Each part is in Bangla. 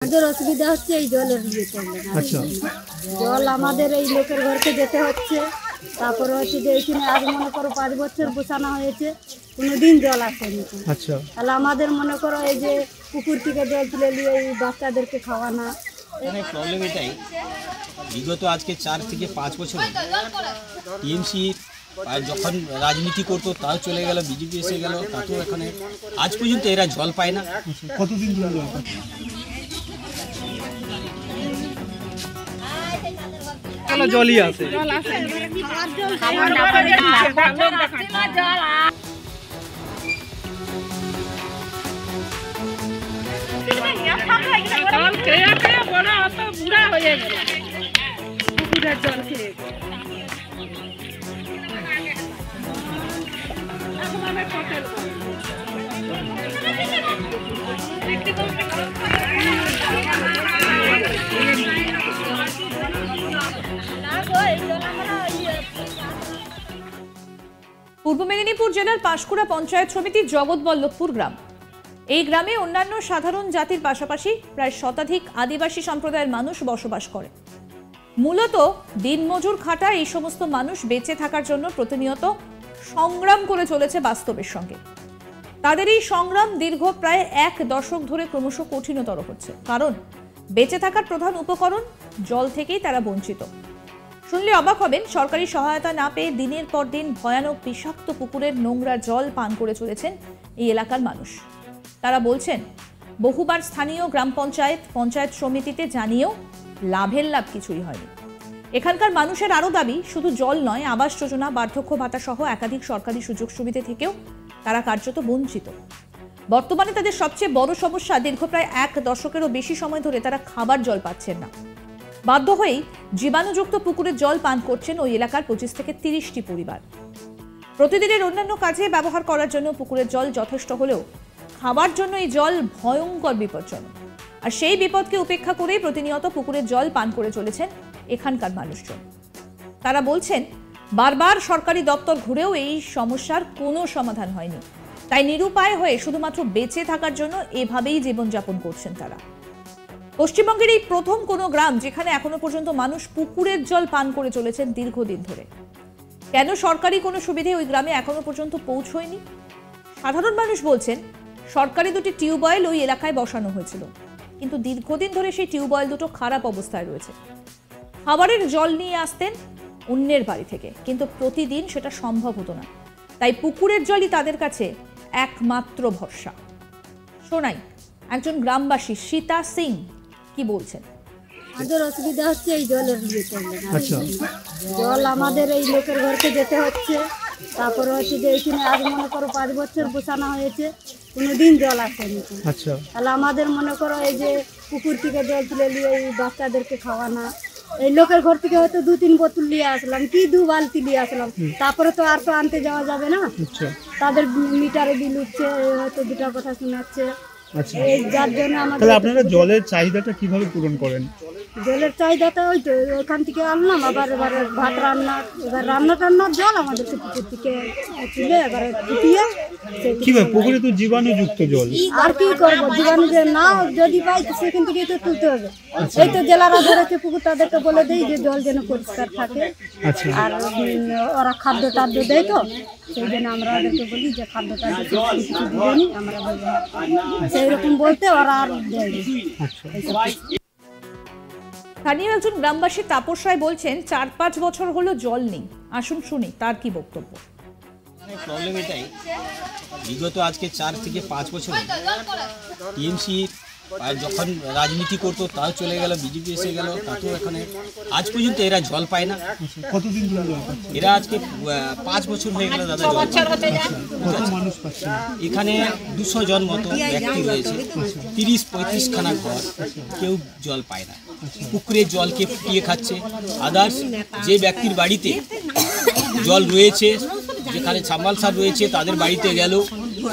আমাদের অসুবিধা হচ্ছে এই জলের আচ্ছা জল আমাদের এই লোকের ঘরকে যেতে হচ্ছে। তারপরে হচ্ছে যে এখানে আজ মনে করো 5 বছর বসানো হয়েছে, কোনোদিন জল আসেনি। আচ্ছা তাহলে আমাদের মনে করো এই যে পুকুর থেকে জল তুলে নিয়ে এই বাচ্চাদেরকে খাওয়ানো। এখানে প্রবলেম এটাই, বিগত আজকে 4 থেকে 5 বছর টিএমসি যখন রাজনীতি করতো তাও চলে গেল, বিজেপি এসে গেল, তাতেও এখানে আজ পর্যন্ত এরা জল পায় না। কতদিন ধরে জল পাচ্ছে? জলই আছে। পূর্ব মেদিনীপুর জেলার পাঁশকুড়া পঞ্চায়েত সমিতির জগৎবল্লভপুর গ্রাম। এই গ্রামে অন্যান্য সাধারণ জাতির পাশাপাশি প্রায় শতাধিক আদিবাসী সম্প্রদায়ের মানুষ বসবাস করে। মূলত দিনমজুর খাটা এই সমস্ত মানুষ বেঁচে থাকার জন্য প্রতিনিয়ত সংগ্রাম করে চলেছে বাস্তবের সঙ্গে। তাদের এই সংগ্রাম দীর্ঘ প্রায় 1 দশক ধরে ক্রমশ কঠিনতর হচ্ছে, কারণ বেঁচে থাকার প্রধান উপকরণ জল থেকেই তারা বঞ্চিত। শুনলে অবাক হবেন, সরকারি সহায়তা না পেয়ে দিনের পর দিন ভয়ানক বিষাক্ত পুকুরের নোংরা জল পান করে চলেছেন এই এলাকার মানুষ। তারা বলছেন, বহুবার স্থানীয় গ্রাম পঞ্চায়েত সমিতিতে জানিয়েও লাভের লাভ কিছুই হয়নি। এখানকার মানুষের আরও দাবি, শুধু জল নয়, আবাস যোজনা, বার্ধক্য ভাতা সহ একাধিক সরকারি সুযোগ সুবিধা থেকেও তারা কার্যত বঞ্চিত। বর্তমানে তাদের সবচেয়ে বড় সমস্যা, দীর্ঘ প্রায় 1 দশকেরও বেশি সময় ধরে তারা খাবার জল পাচ্ছেন না। বাধ্য হয়েই জীবাণুযুক্ত পুকুরের জল পান করছেন ওই এলাকার 25 থেকে 30টি পরিবার। প্রতিদিনের অন্যান্য কাজে ব্যবহার করার জন্য পুকুরের জল যথেষ্ট হলেও খাবার জন্য এই জল ভয়ঙ্কর বিপজ্জনক। আর সেই বিপদকে উপেক্ষা করেই প্রতিনিয়ত পুকুরের জল পান করে চলেছেন এখানকার মানুষজন। তারা বলছেন, বারবার সরকারি দপ্তর ঘুরেও এই সমস্যার কোনো সমাধান হয়নি, তাই নিরুপায় হয়ে শুধুমাত্র বেঁচে থাকার জন্য এভাবেই জীবনযাপন করছেন তারা। পশ্চিমবঙ্গের এই প্রথম কোনো গ্রাম যেখানে এখনো পর্যন্ত মানুষ পুকুরের জল পান করে চলেছেন দীর্ঘদিন ধরে। কেন সরকারি কোনো সুবিধে ওই গ্রামে এখনো পর্যন্ত পৌঁছয়নি? সাধারণ মানুষ বলছেন, সরকারি 2টি টিউবওয়েল ওই এলাকায় বসানো হয়েছিল, কিন্তু দীর্ঘদিন ধরে সেই টিউবওয়েল দুটো খারাপ অবস্থায় রয়েছে। খাবারের জল নিয়ে আসতেন অন্যের বাড়ি থেকে, কিন্তু প্রতিদিন সেটা সম্ভব হতো না, তাই পুকুরের জলই তাদের কাছে একমাত্র ভরসা। শোনাই একজন গ্রামবাসী সীতা সিং কি বলছেন। আমাদের অসুবিধা হচ্ছে এই জলের আচ্ছা জল আমাদের এই লোকের ঘরকে যেতে হচ্ছে। তারপরে হচ্ছে যে এখানে আজ মনে করো 5 বছর বসানো হয়েছে, কোনোদিন জল আসেনি। আচ্ছা তাহলে আমাদের মনে করো এই যে পুকুর থেকে জল তুলে নিয়ে এই বাচ্চাদেরকে খাওয়ানো। এই লোকের ঘর থেকে হয়তো 2-3 বোতল নিয়ে আসলাম, কি 2 বালতি নিয়ে আসলাম, তারপরে তো আর তো আনতে যাওয়া যাবে না। আচ্ছা তাদের মিটারে বিল উঠছে, হয়তো 2টা কথা শোনাচ্ছে। আচ্ছা এই যার জন্য আমাদের তাহলে আপনারা জলের চাহিদাটা কিভাবে পূরণ করেন? জলের চাহিদাটা ওই তো ওখান থেকে আনলাম, আবার এবারে ভাত রান্না, এবার রান্না টান্নার জল আমাদেরকে পুকুর থেকে তুলে এবারে ফুটিয়ে কিভাবে? পুকুরে তো জীবাণুযুক্ত জল। আর কি করবো, জীবাণু যে না যদি পাই তো সেখান থেকেই তো তুলতে হবে। এই তো জেলারা ধরেছে পুকুর, তাদেরকে বলে দেই যে জল যেন পরিষ্কার থাকে। আচ্ছা আর ওরা খাদ্য টাদ্য দেয়, তো সেই জন্য আমরা ওদেরকে বলি যে খাদ্য টাদ্য কিছু দিবেনি, আমরা ব্যবহার সেই রকম বলতে ওরা আর দেয় না। আচ্ছা স্থানীয় একজন গ্রামবাসী তাপস রায় বলছেন, 4-5 বছর হলো জল নেই। আসুন শুনি তার কি বক্তব্য। এখানে প্রবলেম এটাই, বিগত আজকে 4 থেকে 5 বছর টিএমসি যখন রাজনীতি করতো তাও চলে গেল, বিজেপি এসে গেল, তাতেও এখানে আজ পর্যন্ত এরা জল পায় না। কতদিন ধরে জল পাচ্ছে? এরা আজকে 5 বছর হয়ে গেল দাদা জল পায় না। কত মানুষ পাচ্ছে না? এখানে 200 জন মতো ব্যক্তি রয়েছে, 30-35 খানা ঘর, কেউ জল পায় না। পুকুরের জলকে ফুটিয়ে খাচ্ছে। আদার্স যে ব্যক্তির বাড়িতে জল রয়েছে, যেখানে সাবমার্সাল রয়েছে, তাদের বাড়িতে গেল,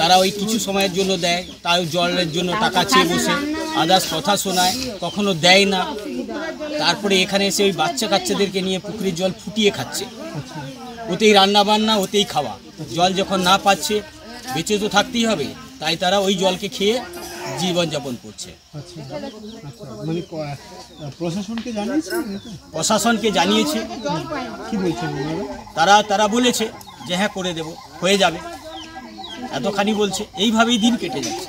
তারা ওই কিছু সময়ের জন্য দেয়, তাও জলের জন্য টাকা চেয়ে বসে আদার্স কথা শোনায়, কখনো দেয় না। তারপরে এখানে এসে ওই বাচ্চা কাচ্চাদেরকে নিয়ে পুকুরের জল ফুটিয়ে খাচ্ছে। ওতেই রান্না বান্না, ওতেই খাওয়া। জল যখন না পাচ্ছে, বেঁচে তো থাকতেই হবে, তাই তারা ওই জলকে খেয়ে জীবনযাপন করছে। আচ্ছা মানে প্রশাসনকে জানিয়েছে এটা? প্রশাসনকে জানিয়েছে। কি বলছেন ওনারা? তারা বলেছে যে হ্যাঁ করে দেব, হয়ে যাবে, এতখানি বলছে। এইভাবেই দিন কেটে যাচ্ছে।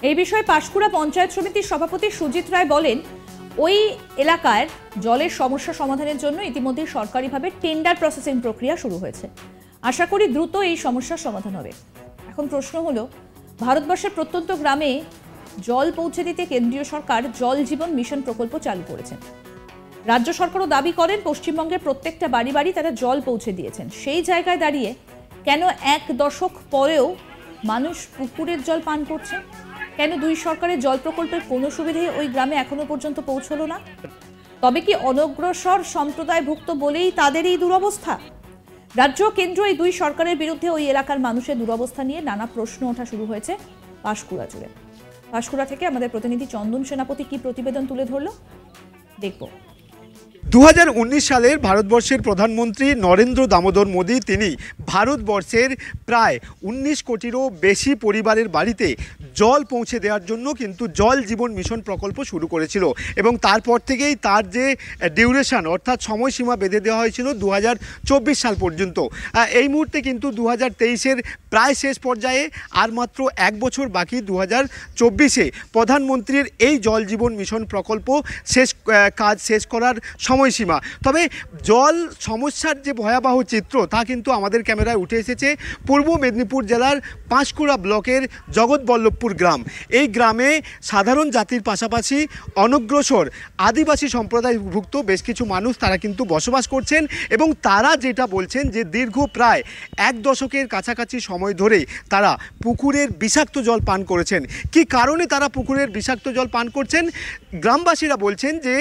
এই বিষয়ে পাঁশকুড়া পঞ্চায়েত সমিতির সভাপতি সুজিত রায় বলেন, ওই এলাকার জলের সমস্যা সমাধানের জন্য ইতিমধ্যে সরকারিভাবে টেন্ডার প্রসেসিং প্রক্রিয়া শুরু হয়েছে। আশা করি দ্রুত এই সমস্যার সমাধান হবে। এখন প্রশ্ন হলো, ভারতবর্ষের প্রত্যন্ত গ্রামে জল পৌঁছে দিতে কেন্দ্রীয় সরকার জল জীবন মিশন প্রকল্প চালু করেছেন। রাজ্য সরকারও দাবি করেন পশ্চিমবঙ্গের প্রত্যেকটা বাড়ি বাড়ি তারা জল পৌঁছে দিয়েছেন। সেই জায়গায় দাঁড়িয়ে কেন 1 দশক পরেও মানুষ পুকুরের জল পান করছে? কেন দুই সরকারের জল প্রকল্পের কোনো সুবিধাই ওই গ্রামে এখনো পর্যন্ত পৌঁছলো না? তবে কি অনগ্রসর সম্প্রদায়ভুক্ত বলেই তাদের এই দুরবস্থা? রাজ্য কেন্দ্র এই দুই সরকারের বিরুদ্ধে ওই এলাকার মানুষের দুরবস্থা নিয়ে নানা প্রশ্ন ওঠা শুরু হয়েছে পাঁশকুড়া জুড়ে। পাঁশকুড়া থেকে আমাদের প্রতিনিধি চন্দন সেনাপতি কি প্রতিবেদন তুলে ধরল, দেখব। 2019 সালের ভারতবর্ষের প্রধানমন্ত্রী নরেন্দ্র দামোদর মোদী তিনি ভারতবর্ষের প্রায় 19 কোটিরও বেশি পরিবারের বাড়িতে জল পৌঁছে দেওয়ার জন্য কিন্তু জল জীবন মিশন প্রকল্প শুরু করেছিল এবং তারপর থেকেই তার যে ডিউরেশন অর্থাৎ সময়সীমা বেঁধে দেওয়া হয়েছিল 2024 সাল পর্যন্ত। এই মুহূর্তে কিন্তু 2023-এর প্রায় শেষ পর্যায়ে, আর মাত্র 1 বছর বাকি 2024-এ প্রধানমন্ত্রীর এই জল জীবন মিশন প্রকল্প কাজ শেষ করার সময়সীমা। তবে জল সমস্যার যে ভয়াবহ চিত্র তা কিন্তু আমাদের ক্যামেরায় উঠে এসেছে পূর্ব মেদিনীপুর জেলার পাঁশকুড়া ব্লকের জগৎবল্লভপুর গ্রাম। এই গ্রামে সাধারণ জাতির পাশাপাশি অনগ্রসর আদিবাসী সম্প্রদায়ভুক্ত বেশ কিছু মানুষ তারা কিন্তু বসবাস করছেন এবং তারা যেটা বলছেন যে দীর্ঘ প্রায় 1 দশকের কাছাকাছি সময় ধরে তারা পুকুরের বিষাক্ত জল পান করেছেন। কি কারণে তারা পুকুরের বিষাক্ত জল পান করছেন? গ্রামবাসীরা বলছেন যে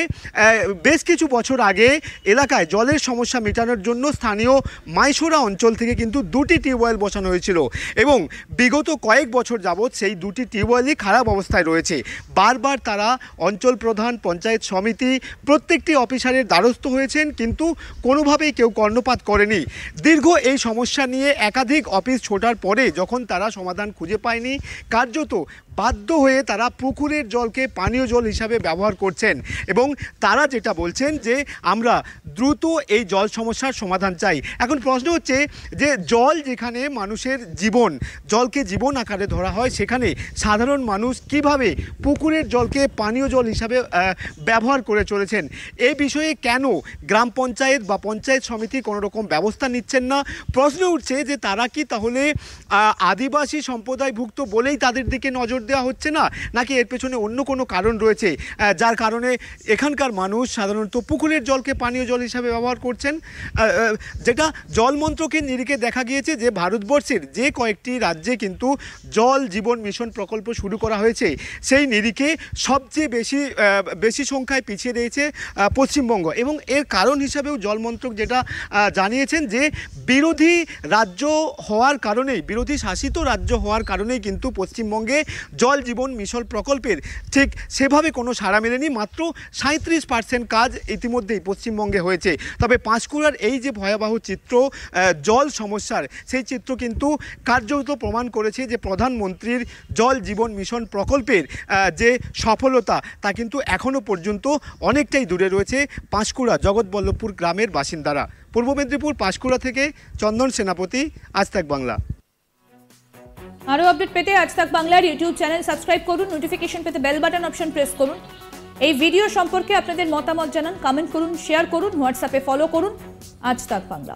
বেশ কিছু বছর আগে এলাকায় জলের সমস্যা মেটানোর জন্য স্থানীয় মাইশোরা অঞ্চল থেকে কিন্তু 2টি টিউবওয়েল বসানো হয়েছিল এবং বিগত কয়েক বছর যাবৎ সেই 2টি টিউবওয়েলই খারাপ অবস্থায় রয়েছে। বারবার তারা অঞ্চল প্রধান, পঞ্চায়েত সমিতি প্রত্যেকটি অফিসারের দ্বারস্থ হয়েছেন, কিন্তু কোনোভাবেই কেউ কর্ণপাত করেনি। দীর্ঘ এই সমস্যা নিয়ে একাধিক অফিস ছোটার পরে যখন তারা সমাধান খুঁজে পায়নি, কার্যত বাধ্য হয়ে তারা পুকুরের জলকে পানীয় জল হিসাবে ব্যবহার করছেন এবং তারা যেটা বলছেন যে আমরা দ্রুত এই জল সমস্যার সমাধান চাই। এখন প্রশ্ন হচ্ছে যে জল যেখানে মানুষের জীবন, জলকে জীবন আকারে ধরা হয়, সেখানে সাধারণ মানুষ কিভাবে পুকুরের জলকে পানীয় জল হিসাবে ব্যবহার করে চলেছেন? এই বিষয়ে কেন গ্রাম পঞ্চায়েত বা পঞ্চায়েত সমিতি কোনো রকম ব্যবস্থা নিচ্ছেন না? প্রশ্ন উঠছে যে তারা কি তাহলে আদিবাসী সম্প্রদায়ভুক্ত বলেই তাদের দিকে নজর দেওয়া হচ্ছে না, নাকি এর পেছনে অন্য কোনো কারণ রয়েছে যার কারণে এখানকার মানুষ সাধারণত পুকুরের জলকে পানীয় জল হিসাবে ব্যবহার করছেন? যেটা জল মন্ত্রকের নিরিখে দেখা গিয়েছে যে ভারতবর্ষের যে কয়েকটি রাজ্যে কিন্তু জল জীবন মিশন প্রকল্প শুরু করা হয়েছে, সেই নিরিখে সবচেয়ে বেশি সংখ্যায় পিছিয়ে রয়েছে পশ্চিমবঙ্গ। এবং এর কারণ হিসাবেও জল মন্ত্রক যেটা জানিয়েছেন যে বিরোধী রাজ্য হওয়ার কারণেই, বিরোধী শাসিত রাজ্য হওয়ার কারণেই কিন্তু পশ্চিমবঙ্গে জল জীবন মিশন প্রকল্পের ঠিক সেভাবে কোনো সাড়া মেলেনি। মাত্র 37% কাজ ইতিমধ্যেই পশ্চিমবঙ্গে হয়েছে। তবে পাঁশকুড়ার এই যে ভয়াবহ চিত্র জল সমস্যার, সেই চিত্র কিন্তু কার্যত প্রমাণ করেছে যে প্রধানমন্ত্রীর জল জীবন মিশন প্রকল্পের যে সফলতা তা কিন্তু এখনও পর্যন্ত অনেকটাই দূরে রয়েছে পাঁশকুড়া জগৎবল্লভপুর গ্রামের বাসিন্দারা। পূর্ব মেদিনীপুর পাঁশকুড়া থেকে চন্দন সেনাপতি, আজ তাক বাংলা। আরও আপডেট পেতে আজ তাক বাংলার ইউটিউব চ্যানেল সাবস্ক্রাইব করুন, নোটিফিকেশন পেতে বেল বাটন অপশন প্রেস করুন। এই ভিডিও সম্পর্কে আপনাদের মতামত জানান, কমেন্ট করুন, শেয়ার করুন, হোয়াটসঅ্যাপে ফলো করুন আজ তাক বাংলা।